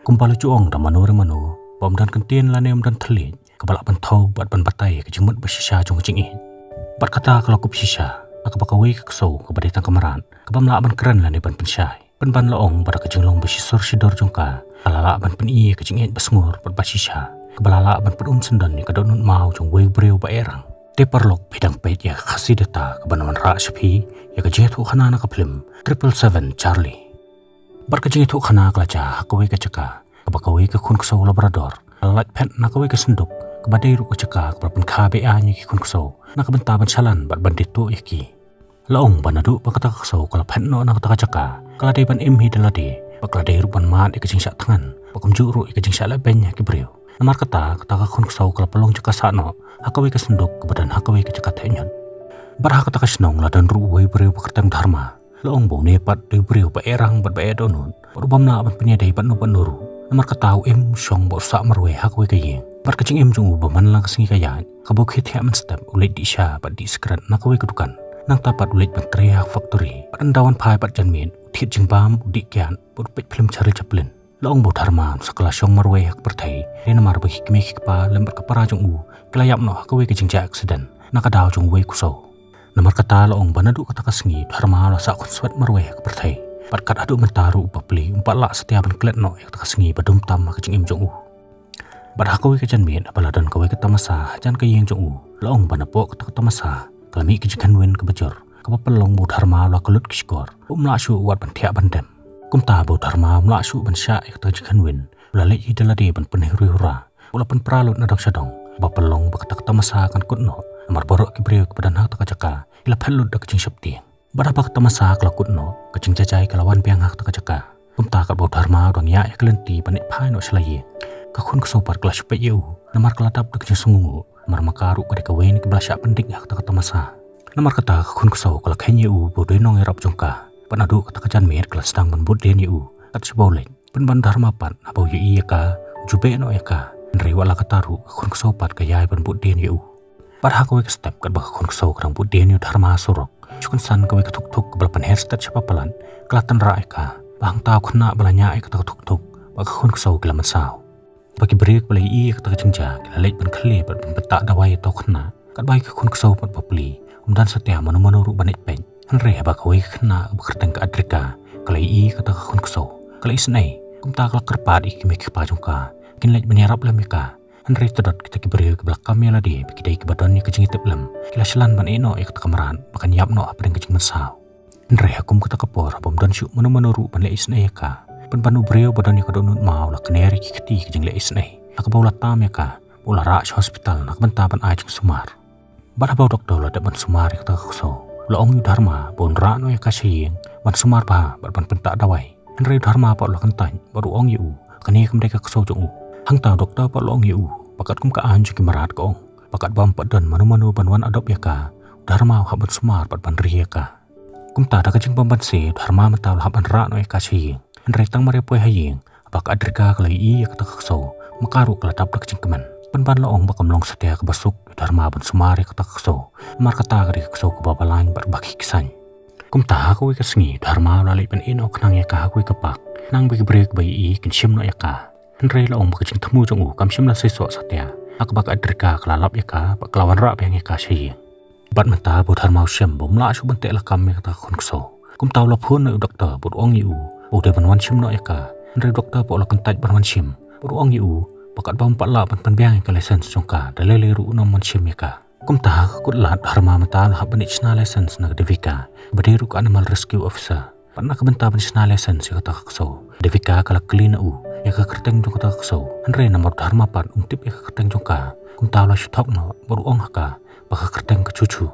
Kumpala cuong dan manu bom dan kentien lanem dan telit kebalak bantau buat ban batai ke jemut bersisa jong cingin. Bat kata kalau ku bersisa, aku bakawai ke kesau ke badai kamaran, ke bamla ban keren lane ban pensyai. Ban laong pada kejenglong bersisur sidor jongka, kalala ban peni ke cingin besengur bat bersisa, ke balala ban penum sendan ni ke donut mau jong wei breu ba erang. Teperlok bidang pet ya khasi data ke banaman rak sepi ya ke jetu khana na ke film 777 Charlie. Bat ke jetu khana kelaja hakawai ke ceka, ke bakawai ke kun kesau labrador, lalak pet na kawai ke senduk, ke badai ruk ke ceka ke berpen KBA nya ke kun kesau, na ke bentar ban salan bat bandit tu iki. Laong banadu bakata ke kesau kalau pet no na kata ceka, kalau dia ban imhi dalade, bakal dia ruk ban mat ke jingsak tangan, bakum juru ke jingsak leben ya ke breu. Namar kata ke kun kesau kalau pelong ceka sakno, hakawai ke senduk ke badan hakawai ke ceka tenyon. Barha kata ke senong ladan ruk wei breu bekertang dharma. Laong bau nepat dei breu ba erang bat ba edonun, berubam na ban penyadai bat no ban nuru. Namar kata em syong bau sak marwe hakawai ke yeng. Bat kecing em jung ba man lang kesingi kayan, kabau khit ya man step ulit di sya bat di skrat nakawai kedukan. Nang tapat ulit ban teriak factory, bat andawan pai bat janmin, utit jing bam udik kian, bat pet film cari chaplin. Laong bau dharma sekala syong marwe hak pertai, dia namar bagi kemik pa lembar kepara jung kelayap no hakawai ke jing ja accident, nakadaw jung wei kusau. Namar kata laong banadu kata kesengi dharma la sak swat marwe hak pertai. Bat kat adu mentaru papli umpat lak setiap ban klet no hak kesengi badum tam ke jing em jung Bat hakawai ke janmin abaladan kawai ke tamasa jan ke yeng jung laong banapok ke tamasa kalami ke jikan win ke bejor ke papelong bau dharma la kelut ke skor umla syu wat ban tiak bandem kumta bau dharma umla syu ban sya ke jikan win lalai idalade ban penih hura ula pen pralut na dok sadong papelong bakata ke tamasa kan kutno amar borok ke breu ke badan hak caka ila pelut dak jing syapti badapa ke tamasa ke lakutno ke jing jajai ke lawan piang hak caka kumta ke bau dharma dong ya kelenti panik pai no selaye kakun kesopat kelas supaya yau namar kelatap dek jing sungu mar makaru ke kawen ke belasyak pendik hak kata masa namar kata kakun kesau kalau kenya u bodoi nong erap jongka panadu kata kajan mer kelas sedang menbut den yau kat sibolek penban dharma pan abau yu iya ka jube no eka nrewala kataru kakun kesopat kayai penbut den yau par hakawai ke step kat kakun kesau kerang bud den yu dharma sorok cukun san kawai ketuk-tuk ke belapan hairstep siapapalan kelatan ra eka bahang tau kena belanya eka ketuk-tuk kakun kesau kelaman sao bagi break balai iya kata kecengja kila lek ban kele ban petak dawai tau kena kat baik kun kesau pat papli dan setia manu ruk banik pen henre ba kawai kena bekerteng ke adrika kalai iya kata kun kesau kalai senai kumta kala kerpat iki mek pa jongka kin lek menyarap lam ka henre tedot kita ki break ke belakam ya ladi bagi dai ke badan ni kecing itep lam kila selan ban eno ya kata kamaran makan yap no apa deng kecing mensau henre hakum kata kapor bom dan syuk manu ruk ban lek senai ka penpanu breu badan ni kadonut mau la keneri kiti kejing le isnai ak bau latam ya ka bola ra hospital nak benta ban ajung sumar bar bau doktor la ban sumar ya ta khuso la ong yu dharma bon ra no ya ka sing ban sumar ba ban penta dawai henre dharma pa la kentan baru ong yu kani kem deka khuso jong hang ta doktor pa la ong yu pakat kum ka anju ki marat ko ong pakat bam padan manu ban wan adop ya ka dharma ha ban sumar ban ri ya ka kum ta da kejing ban se dharma mata la ban ra no ya ka sing Henry tang mare poi hayeng abak adrika kalai iya kata kesau makaru kala tabrak cingkeman penban laong bakam long setia ke basuk dharma ban sumari kata kesau mar kata kari kesau ke babalan berbaki kisan kumta hakui kesengi dharma lalai pen ino kenang ya ka hakui kepak nang bagi break bai i kin syim no ya ka Henry laong bakacing temu jong kam syim la sesok setia akbak adrika kelalap ya ka bak lawan rak yang ya ka sying bat menta bu dharma syim bom la su bentek la kam ya kata kon kesau kumta la phun no doktor bu ong yu udah banwan sim no eka dari doktor po la kentaj banwan sim ruang yu pakat bam pat la pan biang ka license jongka dalele ru no man sim eka kumta kut la dharma mata la ban national license na devika badiru ka animal rescue officer panna ka benta national license ya kata kso devika kala clean u ya ka kerteng jong kata kso andre nomor dharma pan untip ya ka kerteng jongka kumta la shutok no ruang haka baka kerteng ke cucu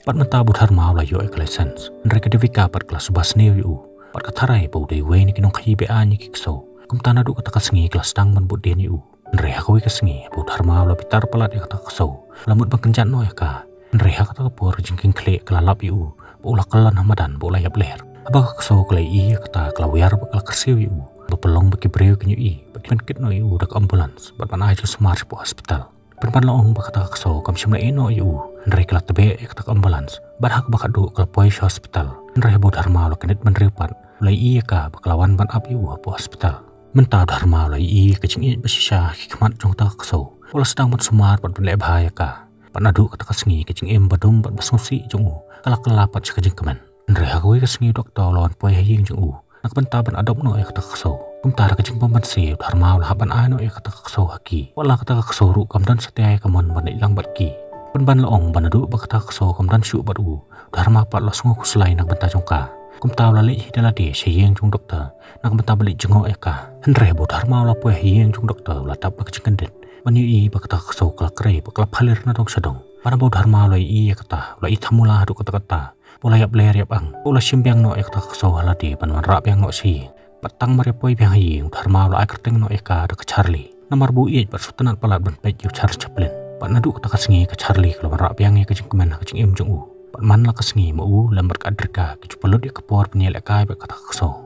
pat mata bu dharma la yo eka license andre ka devika pat kelas subas ne yu Pat katarai bau dai wei ni kinong kai be ani kikso kumta nadu kata kasengi kelas tang man budien yu nre hakoi kasengi bau dharma la pitar palat ya kata keso lamut bangkenjan no ya ka nre kata kapur jingking kle kelalap yu bau la kalan hamadan bau la yap ler abak keso kelai iya kata kelawiyar bakal kersiu yu bapelong baki breu kenyu i baki menkit no yu dak ambulans bat pan aja semar po hospital penpan laong bakata keso kam simla eno yu nre kelat tebe ya kata ambulans barhak bakadu kelapoi hospital nre bau dharma la kenit menripat lai iya ka bakalawan ban up yu po hospital Mentah dharma lai kecing bersisah hikmat jong tak kesau. Pola sedang bersemar pada benda bahaya ka. Panadu kata kesengi kecing badum pada bersusi jong kalak pat sekejing kemen. Nreha kau kesengi doktor lawan poy haying jong nak bentah ban adop no kata kesau. Kumtar kecing pembansi dharma lah ban ano kata kesau haki. Pola kata kesau ru kamdan setia kaman ban ilang batki. Penban laong banadu bakata kesau kamdan syuk batu. Dharma pat lo sungu kuslai nak bentah jongka. Kumtaw lali hidala de seyeng jong doktor nak bentah balik jengok eka. Henre bo dharma la poy hayeng jong doktor la tap kecing kendit. Mani bakata kesau kala kre bakala phalir na dong sedong. Pada bo dharma la kata la thamula hadu kata-kata. Pola yap ler yap ang. Pola simbyang no kata kesau hala de ban rap yang no si. Patang mari poy biang hayeng dharma la kerteng no eka de ke Charlie. Namar bu bar sutanat palat ban pet yu Charles Chaplin. Pat nadu kata kesengi ke Charlie kalau rap yang kecing kemen kecing jong man la kesengi mau lambat kadrika kecu pelud kepor penyelek kai kata kesau.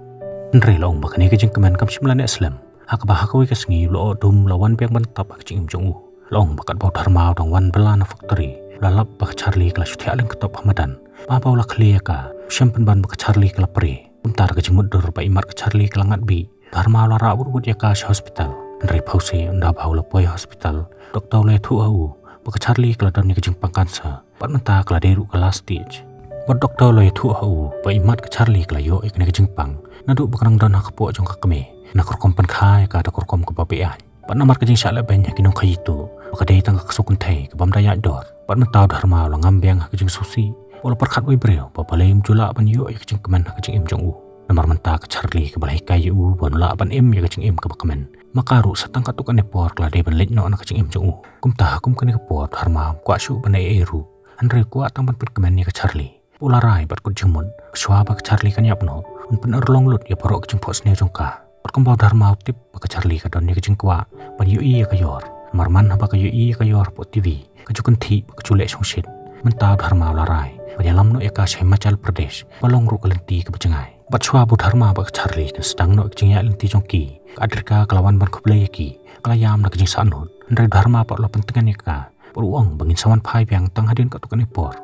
Nre long bakani kecing kemen kam simlan Islam. Hak bah kawi kesengi lo dum lawan biang bantap kecing jong long bakat bau dharma dong wan belana factory lalap bak Charlie kala suti aling ketop Hamadan. Papa ula klia ka syampen ban bak Charlie kala peri. Bentar kecing mudur ba imar ke Charlie kala ngat bi. Dharma la ra urut ya ka hospital. Nre pause unda bau la poy hospital. Doktor le thu au bak Charlie kala don ni kecing pangkansa. Pat mentah kala deru kala stage. Wat doktor loy thu hau ba imat ke Charlie kala yo ikne ke jingpang. Nadu bakarang dan hakpo jong kakme. Na korkom pan khai ka da korkom ke babean. Pat namar ke jing sala benya kinong khayitu. Baka dei tang ka sukun thai ke bamdaya dor. Pat mentah dharma la ngambyang ke jing susi. Wala perkhat oi breu ba balem jula ban yo ke jing kemen ke jing jong Namar mentah ke Charlie ke balai kai u ban la ban ya ke jing ke bakamen. Makaru satang katukan nepor kala de ban lej no na ke jing jong Kumtah kum kene ke por dharma kwa syu ban eru. Andre kuat tampan pun kemennya ke Charlie. Pula rai bat kut jengmun. Kesua ke Charlie kan yap no. Unpen erlong lut ya porok ke jengpok seni jongka. Pat kembau dharma tip ke Charlie ke donnya ke jengkwa. Ban yui ke yor. Marman haba ke yui ke yor pot TV. Kejukan ti ke culek songsit. Mentau dharma larai. Penyalam no eka Himachal Pradesh. Palong ru ke lenti ke becengai. Bat sua bu dharma ke Charlie kan sedang no ke jengyak lenti jongki. Ke adrika kelawan ban kublai ki. Kelayam na ke jeng sanut. Andre dharma pat lo pentingan eka. Peruang bangin sawan pai yang tang hadin katukan ipor.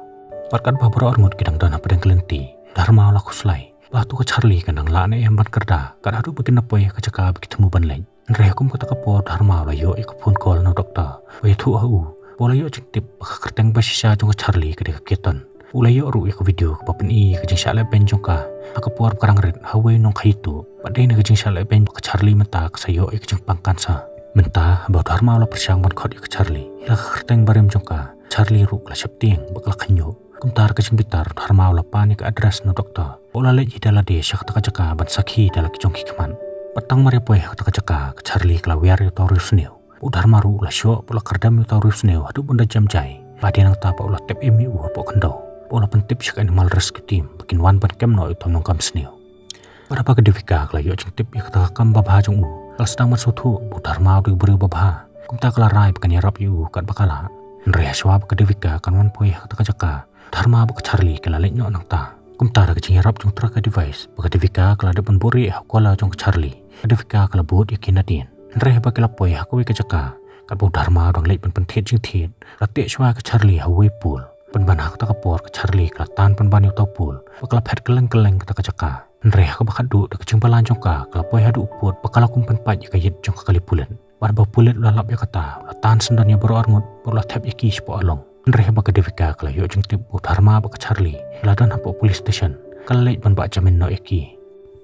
Patkat babro orngut kidang dana pedang kelenti. Dharma laku selai. Batu ke Charlie kandang lane yang ban kerda. Kad adu bikin napoy ke caka bertemu ban lain. Nrehakum kata kapor dharma la yo ikapun kol no doktor. Wai thu au. Pola yo cintip baka kerteng basisa jong ke Charlie ke deka keton. Pola yo ru ke video ke papen ke jing sala ben jongka. Akapor karang red hawe nong kaitu. Padai ke jing sala ben ke Charlie menta ke sayo ke jing pangkansa. Mentah bau dharma la persyang ban khot ke Charlie. La kerteng barem jongka. Charlie ru la septieng bakal kanyo. Kumtar ke bitar dharma la panik adres no doktor. Pola lej hidala de syak taka ban sakhi dala ke jong hikman. Patang mari poy taka ke Charlie kala wiar yo taurus neu. U dharma ru la syo pola kardam yo taurus neu adu bunda jam jai. Padi nang ta pola tep emi u po kendo. Pola pentip syak animal rescue team bikin wan ban kem no itu nong kam sneu. Pada ke devika kala yo jeng tip yo taka kam babha jong u. Kala sedang masuthu bu dharma du beri babha. Kumta kala rai bukan yarap yu kat bakala. Nreha swab ke devika kan wan poy taka dharma bak Charlie kala lej no nang ta. Kumta ke jing yarap jong traka device bak devika kala depan buri hakola jong Charlie. Ke devika kala bot yakinadin. Nreha bak kala poy hakowi ke jaka. Kat bu dharma dong lej pen thet jing thet. Rate shwa ke Charlie hawe pool. Pen ban hak taka por ke Charlie kala tan pen ban yu tau pool. Bakala phet keleng ke jaka. Nreha ke bakat du ke jing balan jong ka kala poy hadu uput bakala kumpen pat ke yet jong kali pulen. Bar ba pulet lalap ya kata, la tan sendan ya baro armut, la tap ya ki spo along. Nreha baka devika kala yo jeng tip bu dharma baka Charlie, la dan hapo police station, kala leit ban ba jamin no eki.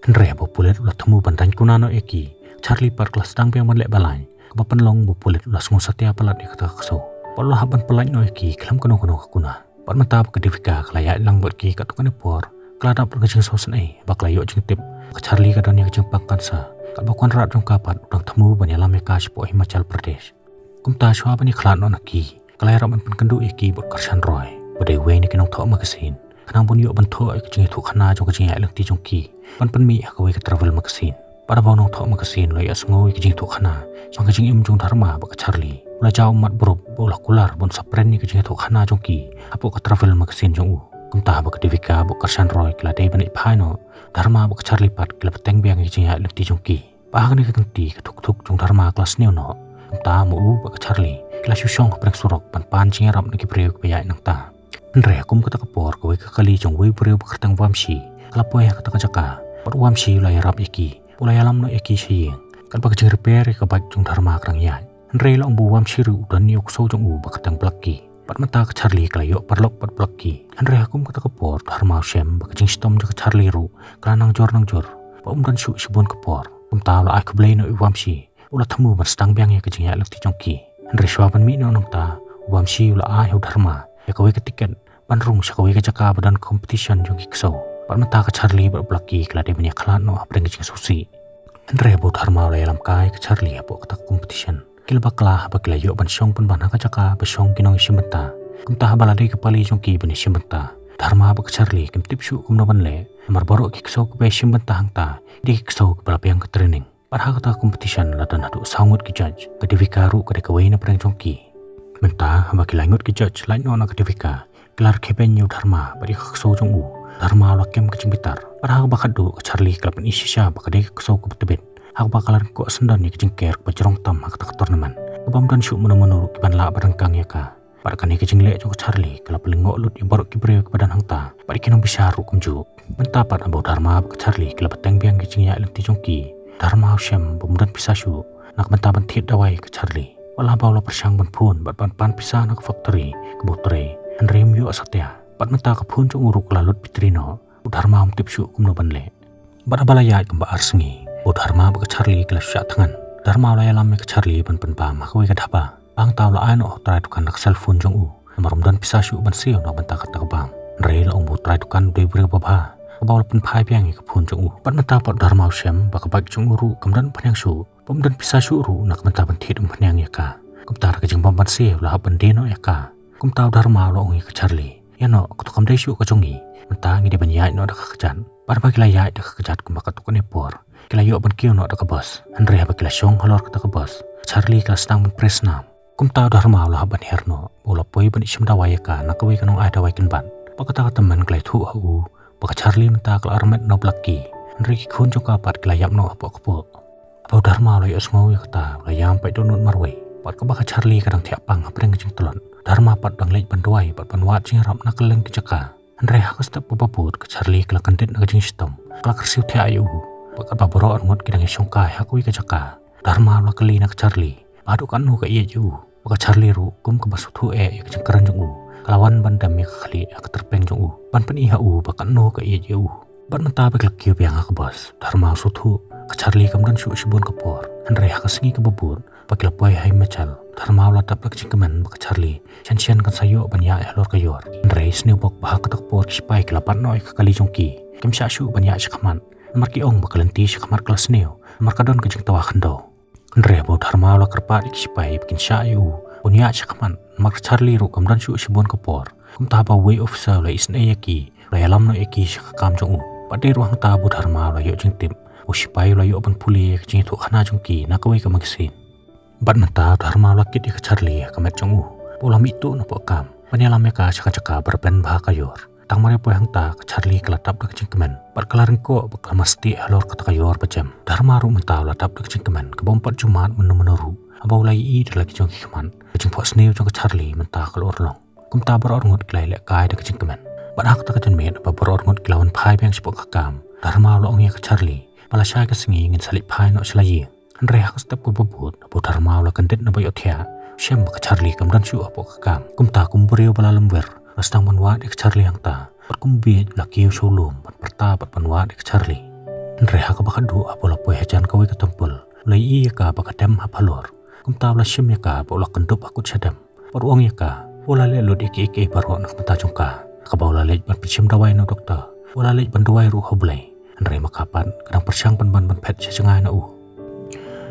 Nreha ba pulet la temu ban dan kuna no eki. Charlie par kala sedang piang ban lek balai, kaba penlong bu pulet la sungu satia palat ya kata keso. Pala haban pelait no eki, kelam kono kuna. Pat mata baka devika kala ya lang bot ki katukan epor, kala dap baka jeng sosan bakla yo jeng tip, baka Charlie ka don ya jeng pangkansa. Kat bakuan rat jong kapat udang temu banyalam eka sipo Himachal Pradesh. Kumta shwa bani khalat no naki. Kalai raman pen kendu eki bot Karshan Roy. Badai wei ni kinong thok magasin. Kanang pun yuk bantu ek jingi thuk khana jong jingi alang ti jong ki. Pan mi akawai ke travel magasin. Pada bau nong thok magasin lo ya sngoi ke jingi thuk khana. Jong ke jingi jong dharma baka Charlie. Ula jauh mat berup bola kular bon sapren ni ke jingi thuk khana jong ki. Apo ke travel magasin jong u. Kumta baka devika bok Karshan Roy kila dei bani phano. Dharma baka Charlie pat kila peteng biang ke jingi alang ti jong ki. Pahang ni ke kenti ke thuk jong dharma kelas neu no. Kumta mu baka Charlie. Kila syusyong ke surok pan jingi rap niki priu ke payai nang ta. Nre kum kata kapor ke kali jong wei priu bekertang wamsi. Kala poy kata jaka. Pat wamsi la rap iki. Pola yalam no iki siyeng. Kat baka jing repair ka baik jong dharma krang yai. Henry la bu wam shiru dan ni ukso jong baka tang plaki. Pat mata ka Charlie kala yo parlok pat plaki. Henry hakum kata kapor dharma shem baka jing stom ka Charlie ru kala nang jor. Pa dan shu shibon kapor. Ta la ai ka blay no wam shi. Ula thamu ban stang byang ya ka jing ya lak ti jong ki. Henry shwa ban mi no nong ta wam shi ula ai ho dharma. Ya ka we ka tiket ban rung sha ka we ka jaka badan competition jong ikso. Pat mata ka Charlie bat plaki kala de banya klan no apreng jing susi. Henry bo dharma la yalam kai ka Charlie bo ka competition. Kil bakla bakla yo ban shong pun ban ka jaka ba shong kinong shimenta. Kum ta balade ka pali jong ki ban shimenta. Dharma ba ka Charlie kim tipshu kum no ban le. Mar baro ki kso ka be shimenta hangta. Di kso ka balapyang ka training. Par ha ka competition la dan hadu sangut ki judge. Ka divikaru ka de ka we na preng jong ki. Menta ba ki langut ki judge lain no na ka divika. Kelar keben yo dharma ba di ka kso jong u. Dharma la kem ka jingbitar. Par ha ka bakadu ka Charlie ka ban isisha ba ka de ka kso ka betebet. Hak bakalan ko sendan ni kejengker ke jerong tam hak tak tournament. Kebam dan syuk menu-menu kiban la barengkang ya ka. Pada kani kejenglek jong Charlie kala paling ngok lut ibarok kibre ke badan hangta. Pada kinong bisa ru kumju. Mentapat abau Dharma ke Charlie kala batang biang kejeng ya lenti jongki. Dharma syam bumdan bisa syuk. Nak mentapan tit dawai ke Charlie. Walah bau la persyang ban pun bat pan pisah nak factory ke botre. Henry yu asatya. Bat menta ke pun jong uruk lalut pitrino. Dharma tip syuk kumno ban le. Bat abalayat kemba arsengi. Dharma ba ka Charlie kala syak tangan. Dharma la yalam ka Charlie ban pa ma ka we ka dhaba. Ang taw la ano try tukan nak cellphone jong u. Marum dan pisah syu ban siu nak ban ta ka bam. Rei la bu try tukan de bre ba ba. Ka baw la pen phai piang ka phun jong u. Pat mata pat Dharma shem ba ka bak jong uru kamdan phanyang shu. Pom dan pisah syu ru nak ban ta ban thit phanyang ya ka. Kum ta ka jing bam ban siu la ban de no ya ka. Kum taw Dharma la ngi ka Charlie. Ya no ka kam dai syu ka jong i. Menta ngi de ban yai no da ka jan. Par ba ki la yai da ka jat kum ba ka tukan epor. Kila yo ban kiyo no da ka bus. Henry haba kila syong halor ka ka bus. Charlie kila stang ban press nam. Kum tau Dharma la ban herno. Bola poi ban isyam dawai ka nak we kanong ai dawai kan ban. Baka ta ka teman kila thu hu. Baka Charlie menta kila armet no blaki. Henry ki khun jong ka pat kila yap no apo kapo. Abau Dharma la yo smau ya kata la yam pai donut marwai. Pat ka baka Charlie kadang tiap pang apreng jing telon. Dharma pat bang lej ban dawai pat ban wat jing rap nak keleng ki jaka. Henry ha ka step papaput ka Charlie kila kandit nak jing stom. Kila kersiu ti ayu. Pakat baboro ngot kidang syongkai hakui ka jaka. Dharma la kali nak Charlie. Adu kan nu ka iya ju. Paka Charlie ru kum ka basuthu ya ka jengkaran jong u. Kalawan ban dam ya khali ka terpeng jong u. Ban pen iha u pakat nu ka iya ju. Ban menta ba klak kiu biang ka bas. Dharma suthu ka Charlie kam dan syu sibun ka por. Henry ha ka singi ka babur. Pakila poi hai machal. Dharma la tap lak jingkaman ba ka Charlie. Sian kan sayo ban ya halor ka yor. Henry sniu bok ba ka tak por spai kala pan noi ka kali jongki. Kem sya syu ban ya shakaman. Namar ki ong bakalanti siya kamar kelas neo. Namar ka don kajeng tawa kendo. Henry bo Dharma la kerpat ikisipai bikin siya ayu. Punya siya kaman. Namar ka Charlie ru kam dan siya sibun kapor. Kum tahaba way officer la isna yaki. La yalam no yaki siya kakam jong u. Pati ruang tabo Dharma la yuk jeng tim. O sipai la yuk ban puli kajeng itu khana jong ki nakaway ka magsin. Bat menta Dharma la kit ka Charlie kamet jong u. Pulam itu na po akam. Panyalam ya ka siya kajaka berben bah kayor. Tang mare poy hangta ka Charlie kala tap dak jingkemen. Par kalaring ko bakal masti halor kata kayor pacem. Dharma ru menta la tap dak jingkemen. Ka bompat Jumat menu-menuru. Abau lai I lagi jong hikman. Kajing po sneu jong ka Charlie menta kalor long. Kum ta beror ngut klai lek kai dak jingkemen. Bat hak ta ka jenmet apa beror ngut kilawan phai biang sipok kakam. Dharma lo ong ya ka Charlie. Pala syai ka singi ngin salip phai no selayi. Henry hak step ko babut. Abu Dharma lo kendit na bayo thia. Syam ka Charlie kam dan syu apo kakam. Kum ta kum beriu bala lember. Rastang manwat ek Charlie yang ta. Pat kumbit laki showroom pat perta pat manwat ek Charlie. Henry ha ka bakadu apola poy hajan ka we ka tempel. Lai I ya ka bakatem hapalor. Kum ta la syim ya ka pola kendup akut syadam. Pat uang ya ka pola le lo dik baro nak mata jongka. Ka baula le ban pichim dawai no doktor. Pola le ban dawai ru hoblai. Henry makapan kadang persyang ban pet sejengai na u.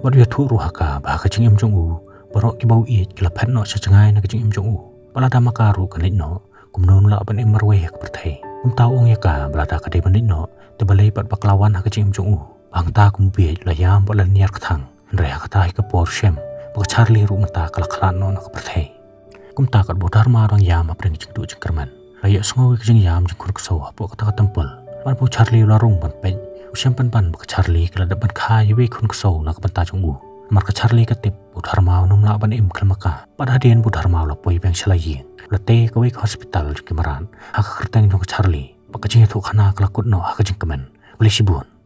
Pat ya thu ru ha ka ba ka jing im jong u. Baro ki bau I kila pet no sejengai na ka jing im jong u. Pala da makaru kanit no. Kumnon la ban emarwe ka pertai. Kum tau ong ya ka belada ka de banit no. Te balai pat baklawan ha ka jing jong u. Bang ta kum bi la yam bala niar ka thang. Henry ha ka tai ka por shem. Ba Charlie ru mata kala klan no na ka pertai. Kum ta ka bo Dharma rang yam apreng jing du jing kerman. La ya sngo ka jing yam jing kur ka so po ka ta ka tempel. Ban bo Charlie la rung ban pen. Usyam ban ba ka Charlie kala da ban khai we kun ka so na ka ban ta jong u. Mar ka Charlie ka tip bo Dharma num la ban im kalmaka. Pad hadien bo Dharma la poi bang selayi. Late ka we ka hospital jing kemaran. Ha ka kerteng jong ka Charlie. Ba ka jing thu khana kala kut no ha ka jing kemen. Boleh sibun.